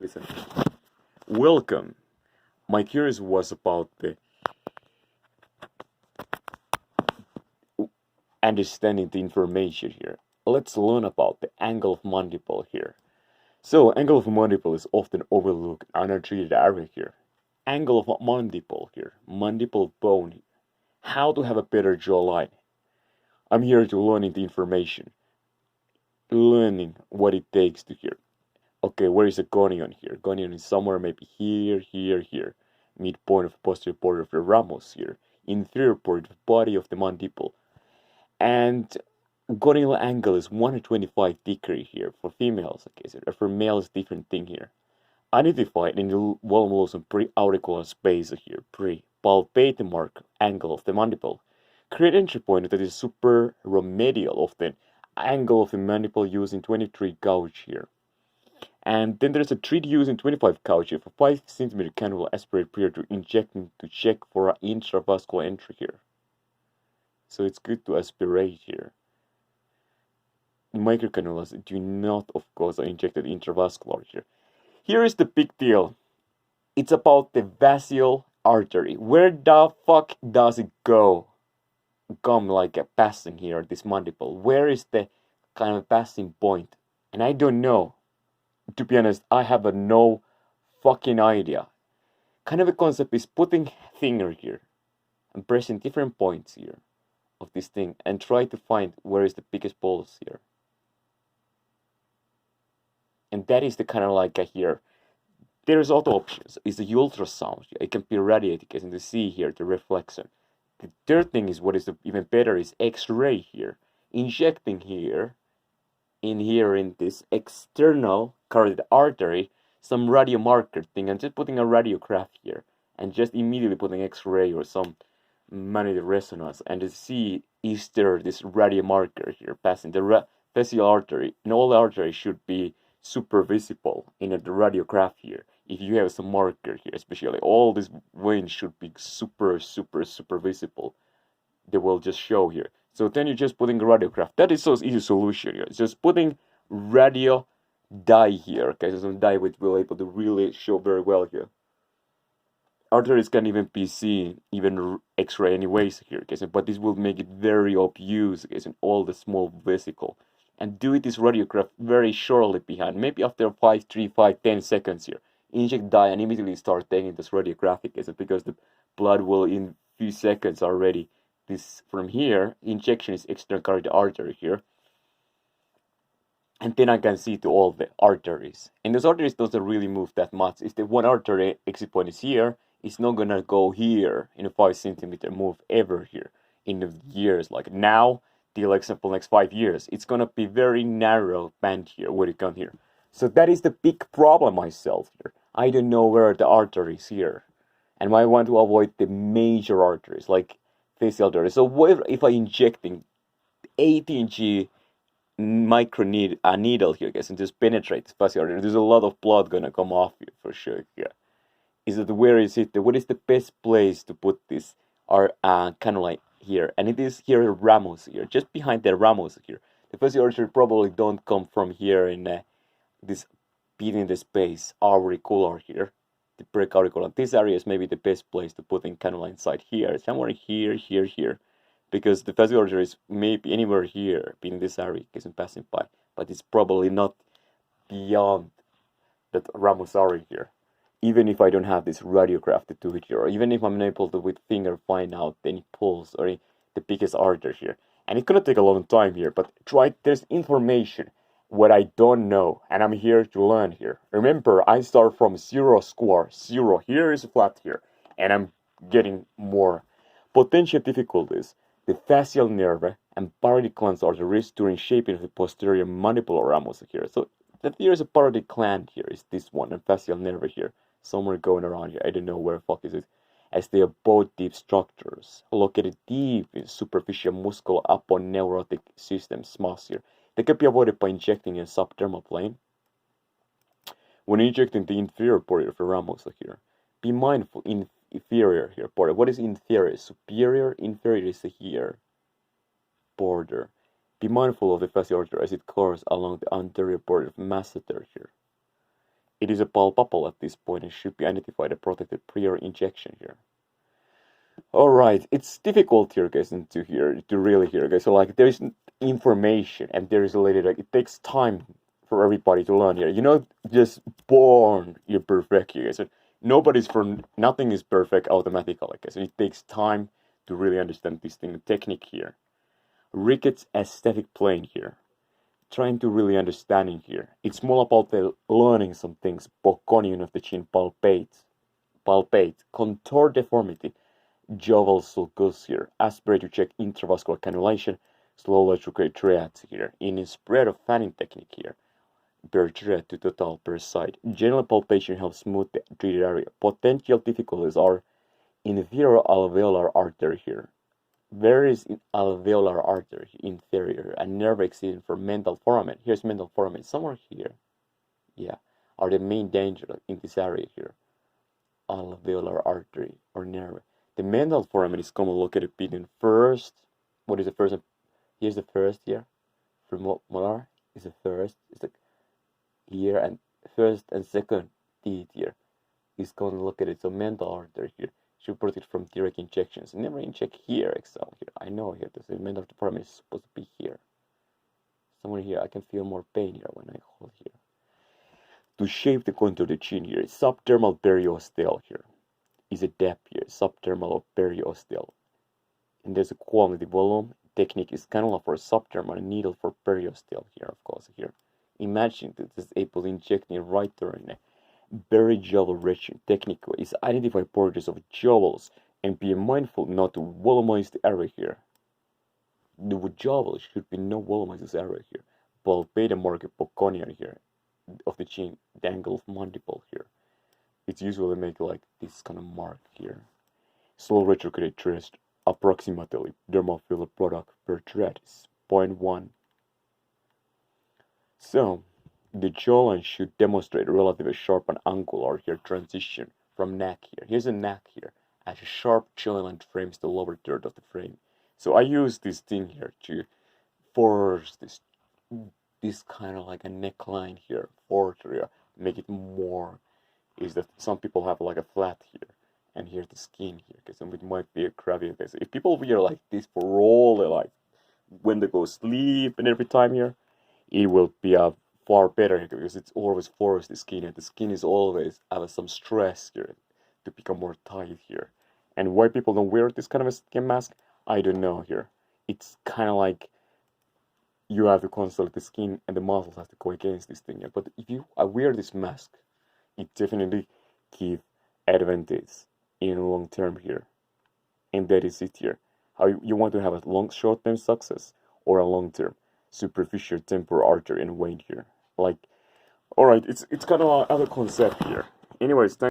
Listen. Welcome. My curious was about the understanding the information here. Let's learn about the angle of mandible here. So, angle of mandible is often overlooked and untreated area here. Angle of mandible here, mandible bone here. How to have a better jawline. I'm here to learning the information, learning what it takes to hear. Okay, where is the gonion here? Gonion is somewhere maybe here, here, here. Midpoint of posterior border of the ramus here. Inferior part of the body of the mandible. And gonional angle is 125 degree here for females. Okay, so for males, different thing here. Identified in the volume pre-auricular space here. Pre-palpate mark angle of the mandible. Create entry point that is superomedial of the angle of the mandible using 23 gauge here. And then there's a treat using 25 gauge here for 5 centimeter cannula aspirate prior to injecting to check for an intravascular entry here. So it's good to aspirate here. Microcannulas do not, of course, are injected intravascular here. Here is the big deal. It's about the vesical artery. Where the fuck does it go? Come like a passing here, this mandible. Where is the kind of passing point? And I don't know. To be honest, I have no fucking idea. Kind of a concept is putting finger here and pressing different points here of this thing and try to find where is the biggest pulse here. And that is the kind of like a here. There's other options. Is the ultrasound. It can be radiated, as you can see here, the reflection. The third thing is what is even better is X-ray here. Injecting here in this external carotid artery some radiomarker thing and just putting a radiograph here and just immediately putting X-ray or some magnetic resonance and to see is there this radiomarker here passing the vesical artery, and all the arteries should be super visible in the radiograph here. If you have some marker here, especially all these veins should be super visible. They will just show here. So then you're just putting a radiograph. That is so easy solution here. It's just putting radio dye here. Okay, so some dye which will able to really show very well here. Arteries can even be seen, even X-ray anyways here, okay, so, but this will make it very obvious, okay, in all the small vesicle. And do this radiograph very shortly behind, maybe after 5, 3, 5, 10 seconds here. Inject dye and immediately start taking this radiographic, okay, because the blood will in few seconds already. This from here, injection is external carotid artery here. And then I can see to all the arteries. And those arteries doesn't really move that much. If the one artery exit point is here, it's not gonna go here in a 5 centimeter move ever here in the years. Like now, till example next 5 years, it's gonna be very narrow band here where it come here. So that is the big problem myself here. I don't know where the arteries here. And I want to avoid the major arteries like facial arteries. So what if I injecting 18G needle here, guys, and just penetrate the facial artery? There's a lot of blood gonna come off here for sure. Yeah. Is it where is it? What is the best place to put this? Cannula here, and it is here ramus here, just behind the ramus here. The facial artery probably don't come from here in this beating the space auricular here, the preauricular. This area is maybe the best place to put in cannula inside here, somewhere here, here, here, because the facial artery is maybe anywhere here, being this area isn't passing by, but it's probably not beyond that ramus area here. Even if I don't have this radiograph to do it here, or even if I'm able to with finger find out any pulse or the biggest artery here. And it's gonna take a long time here, but there's information what I don't know, and I'm here to learn here. Remember, I start from zero square, zero. Here is flat here, and I'm getting more. Potential difficulties. The facial nerve and parotid glands are the risk during shaping of the posterior mandibular ramus here. So there is a parotid gland here, is this one, and facial nerve here. Somewhere going around here, I don't know where the fuck is it. As they are both deep structures, located deep in superficial muscular aponeurotic system, SMAS here. They can be avoided by injecting in subdermal plane. When injecting the inferior border of the ramus here, be mindful inferior here border. What is inferior? Superior, inferior is here border. Be mindful of the facial artery as it curves along the anterior border of masseter here. It is a palpable at this point and should be identified and protected prior injection here. Alright, it's difficult here, guys, to really hear, guys. So, like, there is information and there is a little, like, it takes time for everybody to learn here. You're not just born, you're perfect here, guys. So nothing is perfect automatically, guys. So it takes time to really understand this thing, the technique here. Ricketts aesthetic plane here. Trying to really understanding here. It's more about the learning some things. Bocconion of the chin, palpate, contour deformity. Jovel sulcus here. Aspirate to check intravascular cannulation. Slow retrograde triad here. In spread of fanning technique here. Per thread to total per side. General palpation helps smooth the treated area. Potential difficulties are inferior alveolar artery here. Where is alveolar artery inferior and nerve exceeding for mental foramen? Here's mental foramen somewhere here. Yeah, are the main danger in this area here. Alveolar artery or nerve. The mental foramen is commonly located between first. What is the first? Here's the first here. Premolar is the first. It's like here and first and second teeth here is commonly located. So mental artery here should protect from direct injections. Never inject here, example here. I know here the mental foramen is supposed to be here. Somewhere here, I can feel more pain here when I hold here. To shape the contour of the chin here, subdermal periosteal here is a depth here, subdermal or periosteal. And there's a quality volume. Technique is cannula for subdermal and needle for periosteal here, of course, here. Imagine that this is able to inject in right turn. Beri-jowl region technique is identify borders of jowls and be mindful not to volumize the area here. The jowl should be no volumize this area here. Palpate and mark Bocconian here of the chin, the angle of mandible here. It's usually make like this kind of mark here. Slow retrograde twist approximately dermal filler product per thread is 0.1. So the jawline should demonstrate relatively sharp and angular here transition from neck here. Here's a neck here as a sharp jawline frames the lower third of the frame. So I use this thing here to force this kind of like a neckline here, make it more. Is that some people have like a flat here, and here's the skin here, because it might be a crabby. Okay, so if people wear like this for all their life, when they go sleep and every time here, it will be a far better here because it's always forced the skin, and the skin is always have some stress here to become more tight here. And why people don't wear this kind of a skin mask, I don't know here. It's kind of like you have to consult the skin and the muscles have to go against this thing. But if you wear this mask, it definitely give advantage in long term here. And that is it here. How you want to have a long short-term success or a long-term superficial temporal artery and vein here. Like, alright, it's kind of another concept here. Anyways, thank